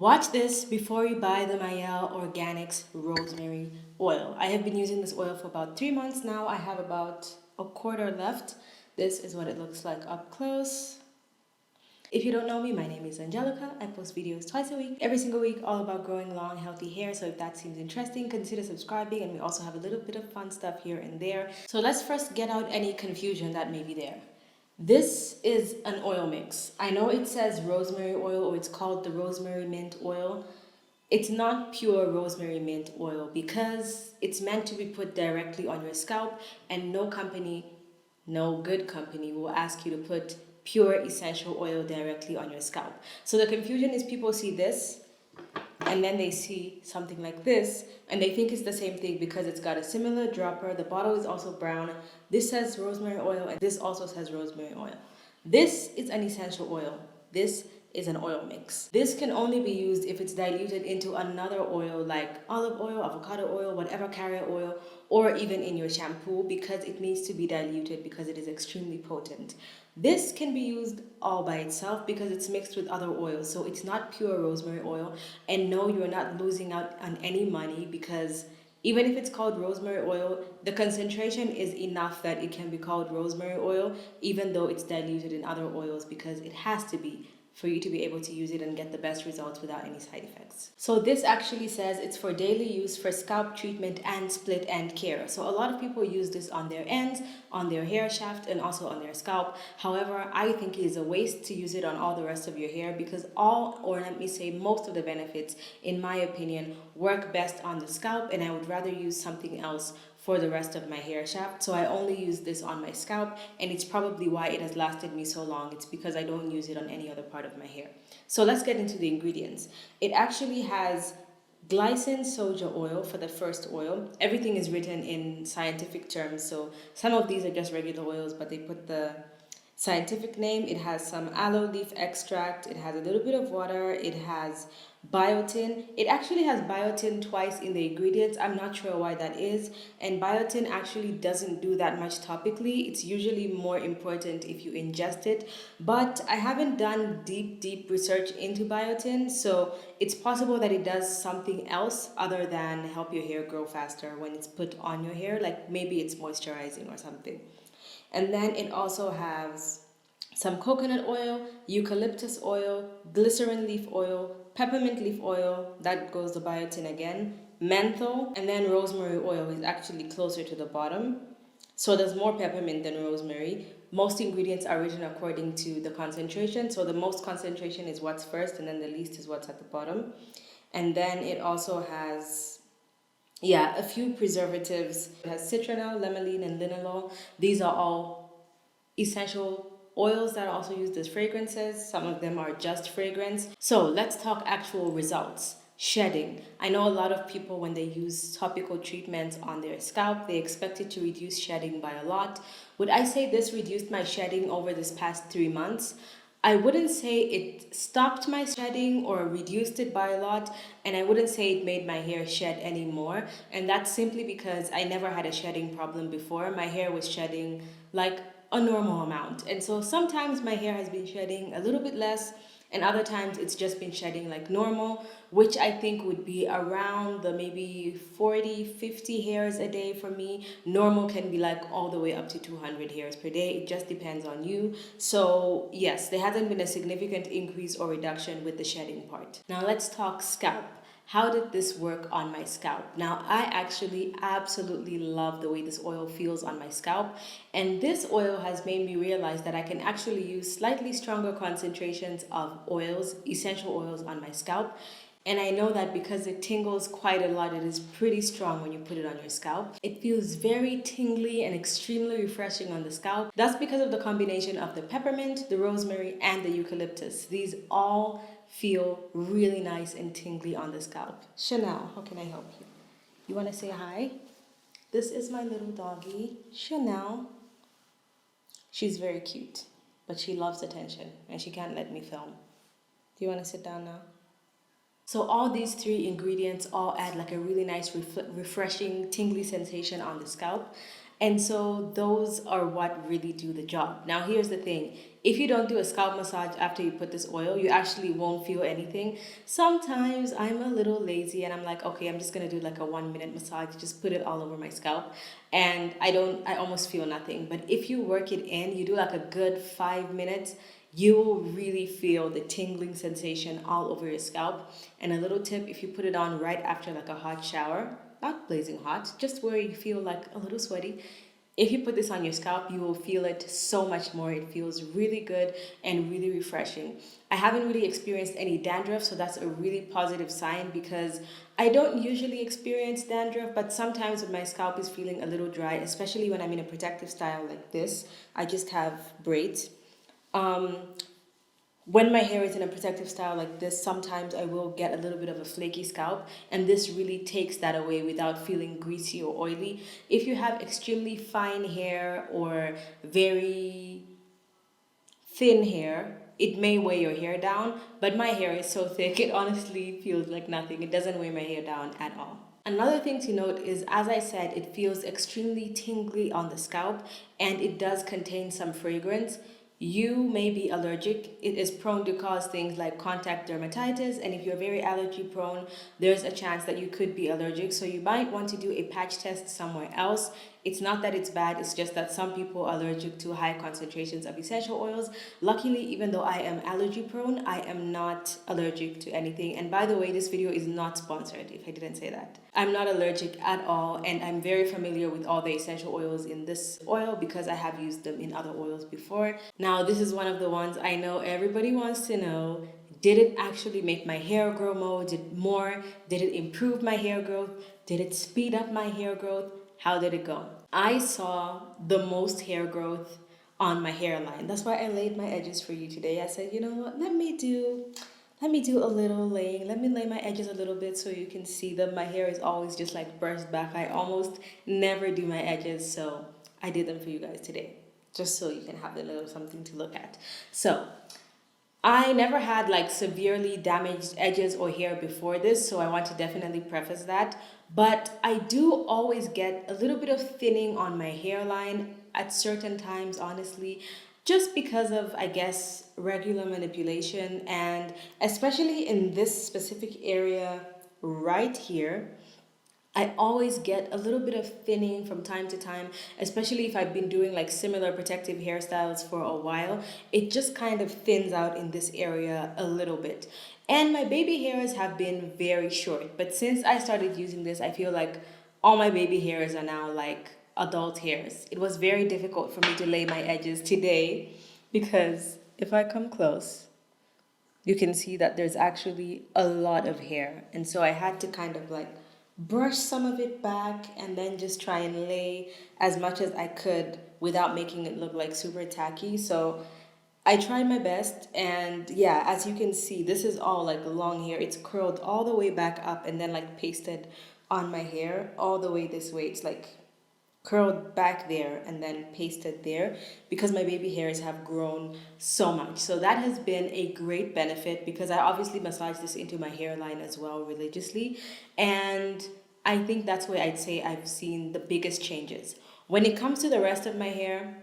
Watch this before you buy the Mielle Organics Rosemary Oil. I have been using this oil for about 3 months now. I have about a quarter left. This is what it looks like up close. If you don't know me, my name is Angelica. I post videos twice a week, every single week, all about growing long, healthy hair. So if that seems interesting, consider subscribing. And we also have a little bit of fun stuff here and there. So let's first get out any confusion that may be there. This is an oil mix. I know it says rosemary oil or it's called the rosemary mint oil. It's not pure rosemary mint oil because it's meant to be put directly on your scalp, and no company, no good company will ask you to put pure essential oil directly on your scalp. So the confusion is people see this and then they see something like this and they think it's the same thing because it's got a similar dropper. The bottle is also brown. This says rosemary oil and this also says rosemary oil. This is an essential oil. This is an oil mix. This can only be used if it's diluted into another oil like olive oil, avocado oil, whatever carrier oil, or even in your shampoo, because it needs to be diluted because it is extremely potent. This can be used all by itself because it's mixed with other oils, so it's not pure rosemary oil. And no, you're not losing out on any money because even if it's called rosemary oil, the concentration is enough that it can be called rosemary oil, even though it's diluted in other oils, because it has to be for you to be able to use it and get the best results without any side effects. So this actually says it's for daily use for scalp treatment and split end care. So a lot of people use this on their ends, on their hair shaft, and also on their scalp. However, I think it is a waste to use it on all the rest of your hair because let me say most of the benefits, in my opinion, work best on the scalp, and I would rather use something else for the rest of my hair shaft. So I only use this on my scalp, and it's probably why it has lasted me so long. It's because I don't use it on any other part of my hair. So let's get into the ingredients. It actually has glycine soja oil for the first oil. Everything is written in scientific terms, so some of these are just regular oils, but they put the scientific name. It has some aloe leaf extract, it has a little bit of water, it has biotin. It actually has biotin twice in the ingredients. I'm not sure why that is, and biotin actually doesn't do that much topically. It's usually more important if you ingest it, but I haven't done deep research into biotin, so it's possible that it does something else other than help your hair grow faster when it's put on your hair, like maybe it's moisturizing or something. And then it also has some coconut oil, eucalyptus oil, glycerin leaf oil, peppermint leaf oil, that goes the biotin again, menthol, and then rosemary oil is actually closer to the bottom. So there's more peppermint than rosemary. Most ingredients are written according to the concentration. So the most concentration is what's first, and then the least is what's at the bottom. And then it also has a few preservatives. It has citronelle, limonene, and linalool. These are all essential oils that are also used as fragrances. Some of them are just fragrance. So let's talk actual results. Shedding. I know a lot of people, when they use topical treatments on their scalp, they expect it to reduce shedding by a lot. Would I say this reduced my shedding over this past 3 months? I wouldn't say it stopped my shedding or reduced it by a lot, and I wouldn't say it made my hair shed anymore. And that's simply because I never had a shedding problem before. My hair was shedding like a normal amount. And so sometimes my hair has been shedding a little bit less, and other times it's just been shedding like normal, which I think would be around the maybe 40, 50 hairs a day for me. Normal can be like all the way up to 200 hairs per day. It just depends on you. So yes, there hasn't been a significant increase or reduction with the shedding part. Now let's talk scalp. How did this work on my scalp? Now, I actually absolutely love the way this oil feels on my scalp. And this oil has made me realize that I can actually use slightly stronger concentrations of oils, essential oils on my scalp. And I know that because it tingles quite a lot, it is pretty strong when you put it on your scalp. It feels very tingly and extremely refreshing on the scalp. That's because of the combination of the peppermint, the rosemary, and the eucalyptus. These all feel really nice and tingly on the scalp. Chanel, how can I help you? You want to say hi? This is my little doggy, Chanel. She's very cute, but she loves attention and she can't let me film. Do you want to sit down now? So all these 3 ingredients all add like a really nice refreshing tingly sensation on the scalp. And so those are what really do the job. Now here's the thing. If you don't do a scalp massage after you put this oil, you actually won't feel anything. Sometimes I'm a little lazy and I'm like, okay, I'm just gonna do like a 1 minute massage, just put it all over my scalp, and I almost feel nothing. But if you work it in, you do like a good 5 minutes, you will really feel the tingling sensation all over your scalp. And a little tip, if you put it on right after like a hot shower, not blazing hot, just where you feel like a little sweaty, if you put this on your scalp, you will feel it so much more. It feels really good and really refreshing. I haven't really experienced any dandruff, so that's a really positive sign because I don't usually experience dandruff, but sometimes when my scalp is feeling a little dry, especially when I'm in a protective style like this, I just have braids. Um, when my hair is in a protective style like this, sometimes I will get a little bit of a flaky scalp, and this really takes that away without feeling greasy or oily. If you have extremely fine hair or very thin hair, it may weigh your hair down, but my hair is so thick, it honestly feels like nothing. It doesn't weigh my hair down at all. Another thing to note is, as I said, it feels extremely tingly on the scalp and it does contain some fragrance. You may be allergic. It is prone to cause things like contact dermatitis, and if you're very allergy prone, there's a chance that you could be allergic. So you might want to do a patch test somewhere else. It's not that it's bad, it's just that some people are allergic to high concentrations of essential oils. Luckily, even though I am allergy prone, I am not allergic to anything. And by the way, this video is not sponsored, if I didn't say that. I'm not allergic at all, and I'm very familiar with all the essential oils in this oil because I have used them in other oils before. Now, this is one of the ones I know everybody wants to know. Did it actually make my hair grow more? Did it improve my hair growth? Did it speed up my hair growth? How did it go? I saw the most hair growth on my hairline. That's why I laid my edges for you today. I said, you know what, let me do a little laying. Let me lay my edges a little bit so you can see them. My hair is always just like burst back. I almost never do my edges, so I did them for you guys today, just so you can have a little something to look at. So I never had like severely damaged edges or hair before this, so I want to definitely preface that. But I do always get a little bit of thinning on my hairline at certain times, honestly, just because of, I guess, regular manipulation, and especially in this specific area right here. I always get a little bit of thinning from time to time, especially if I've been doing like similar protective hairstyles for a while. It just kind of thins out in this area a little bit. And my baby hairs have been very short, but since I started using this, I feel like all my baby hairs are now like adult hairs. It was very difficult for me to lay my edges today because if I come close, you can see that there's actually a lot of hair. And so I had to kind of like brush some of it back and then just try and lay as much as I could without making it look like super tacky. So I tried my best, and yeah, as you can see, this is all like long hair. It's curled all the way back up and then like pasted on my hair all the way this way. It's like curled back there and then pasted there because my baby hairs have grown so much. So that has been a great benefit because I obviously massage this into my hairline as well religiously. And I think that's where I'd say I've seen the biggest changes. When it comes to the rest of my hair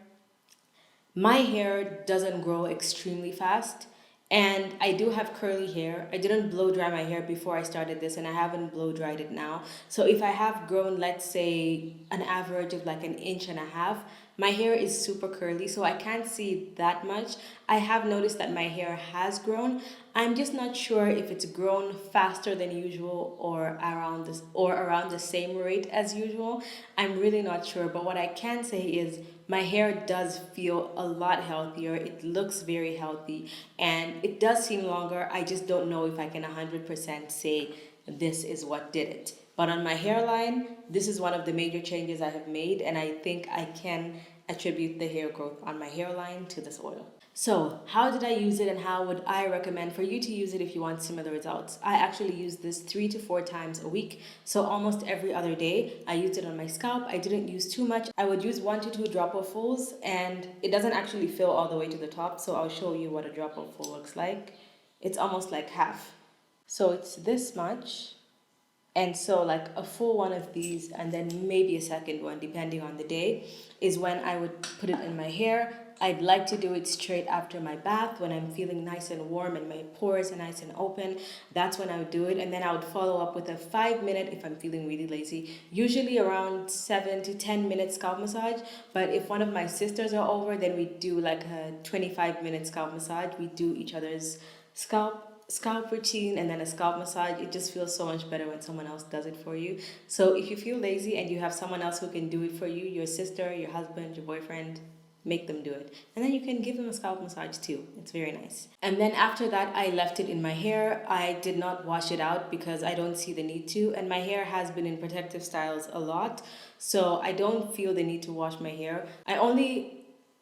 doesn't grow extremely fast, and I do have curly hair. I didn't blow dry my hair before I started this, and I haven't blow dried it now. So if I have grown, let's say, an average of like an inch and a half, my hair is super curly, so I can't see that much. I have noticed that my hair has grown. I'm just not sure if it's grown faster than usual or around the same rate as usual. I'm really not sure, but what I can say is my hair does feel a lot healthier. It looks very healthy and it does seem longer. I just don't know if I can 100% say this is what did it. But on my hairline, this is one of the major changes I have made, and I think I can attribute the hair growth on my hairline to this oil. So, how did I use it and how would I recommend for you to use it if you want similar results? I actually use this 3 to 4 times a week, so almost every other day. I used it on my scalp. I didn't use too much. I would use 1 to 2 dropperfuls, and it doesn't actually fill all the way to the top, so I'll show you what a dropperful looks like. It's almost like half. So it's this much. And so like a full one of these and then maybe a second one depending on the day is when I would put it in my hair. I'd like to do it straight after my bath when I'm feeling nice and warm and my pores are nice and open. That's when I would do it. And then I would follow up with a 5 minute if I'm feeling really lazy. Usually around 7 to 10 minute scalp massage. But if one of my sisters are over, then we do like a 25 minute scalp massage. We do each other's scalp routine and then a scalp massage. It just feels so much better when someone else does it for you. So if you feel lazy and you have someone else who can do it for you, your sister, your husband, your boyfriend, make them do it. And then you can give them a scalp massage too. It's very nice. And then after that, I left it in my hair. I did not wash it out because I don't see the need to. And my hair has been in protective styles a lot. So I don't feel the need to wash my hair. I only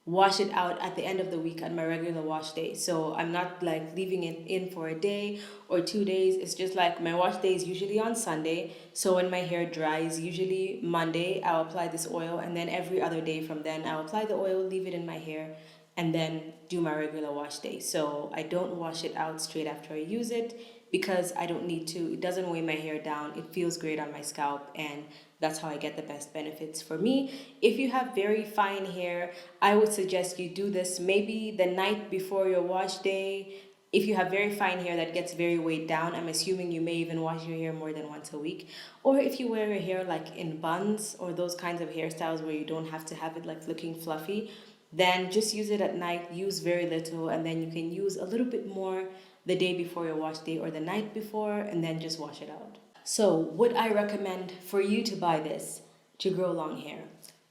wash it out at the end of the week at my regular wash day. So I'm not like leaving it in for a day or 2 days. It's just like my wash day is usually on Sunday. So when my hair dries, usually Monday, I'll apply this oil. And then every other day from then, I'll apply the oil, leave it in my hair, and then do my regular wash day. So I don't wash it out straight after I use it because I don't need to. It doesn't weigh my hair down. It feels great on my scalp, and that's how I get the best benefits for me. If you have very fine hair, I would suggest you do this maybe the night before your wash day. If you have very fine hair that gets very weighed down, I'm assuming you may even wash your hair more than once a week. Or if you wear your hair like in buns or those kinds of hairstyles where you don't have to have it like looking fluffy, then just use it at night, use very little, and then you can use a little bit more the day before your wash day or the night before, and then just wash it out. So, would I recommend for you to buy this to grow long hair?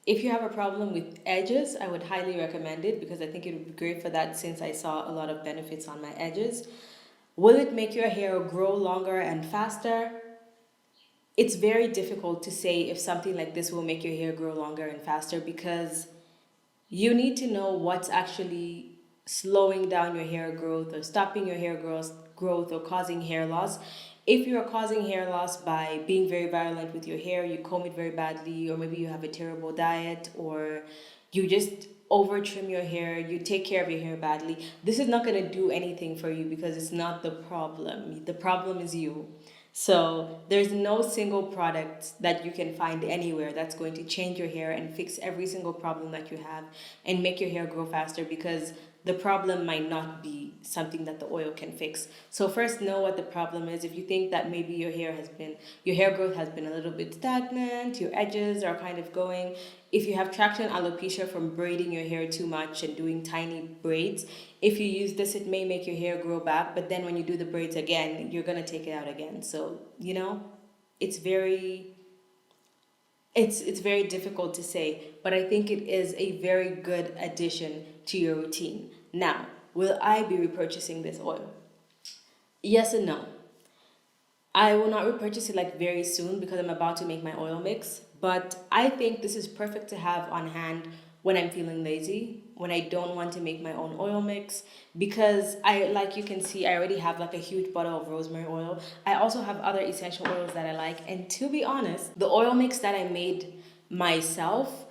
If you have a problem with edges, I would highly recommend it because I think it would be great for that since I saw a lot of benefits on my edges. Will it make your hair grow longer and faster? It's very difficult to say if something like this will make your hair grow longer and faster because you need to know what's actually slowing down your hair growth or stopping your hair growth or causing hair loss. If you're causing hair loss by being very violent with your hair, you comb it very badly, or maybe you have a terrible diet, or you just over trim your hair, you take care of your hair badly, this is not going to do anything for you because it's not the problem. The problem is you. So there's no single product that you can find anywhere that's going to change your hair and fix every single problem that you have and make your hair grow faster because the problem might not be something that the oil can fix. So first know what the problem is. If you think that maybe your hair growth has been a little bit stagnant, your edges are kind of going. If you have traction alopecia from braiding your hair too much and doing tiny braids, if you use this, it may make your hair grow back, but then when you do the braids again, you're gonna take it out again. So, it's very it's very difficult to say, but I think it is a very good addition to your routine. Now, will I be repurchasing this oil? Yes and no. I will not repurchase it like very soon because I'm about to make my oil mix, but I think this is perfect to have on hand when I'm feeling lazy, when I don't want to make my own oil mix, because like you can see, I already have like a huge bottle of rosemary oil. I also have other essential oils that I like, and to be honest, the oil mix that I made myself,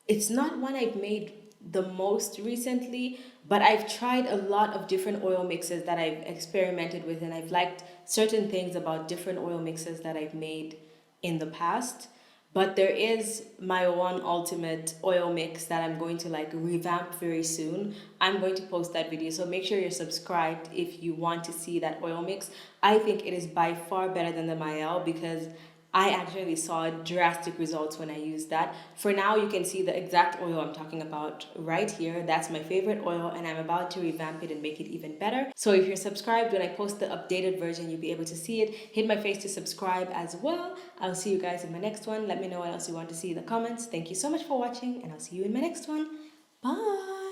it's not one I've made the most recently, but I've tried a lot of different oil mixes that I've experimented with, and I've liked certain things about different oil mixes that I've made in the past. But there is my one ultimate oil mix that I'm going to like revamp very soon. I'm going to post that video, so make sure you're subscribed if you want to see that oil mix. I think it is by far better than the Mielle because I actually saw drastic results when I used that. For now, you can see the exact oil I'm talking about right here. That's my favorite oil, and I'm about to revamp it and make it even better. So if you're subscribed, when I post the updated version, you'll be able to see it. Hit my face to subscribe as well. I'll see you guys in my next one. Let me know what else you want to see in the comments. Thank you so much for watching, and I'll see you in my next one. Bye!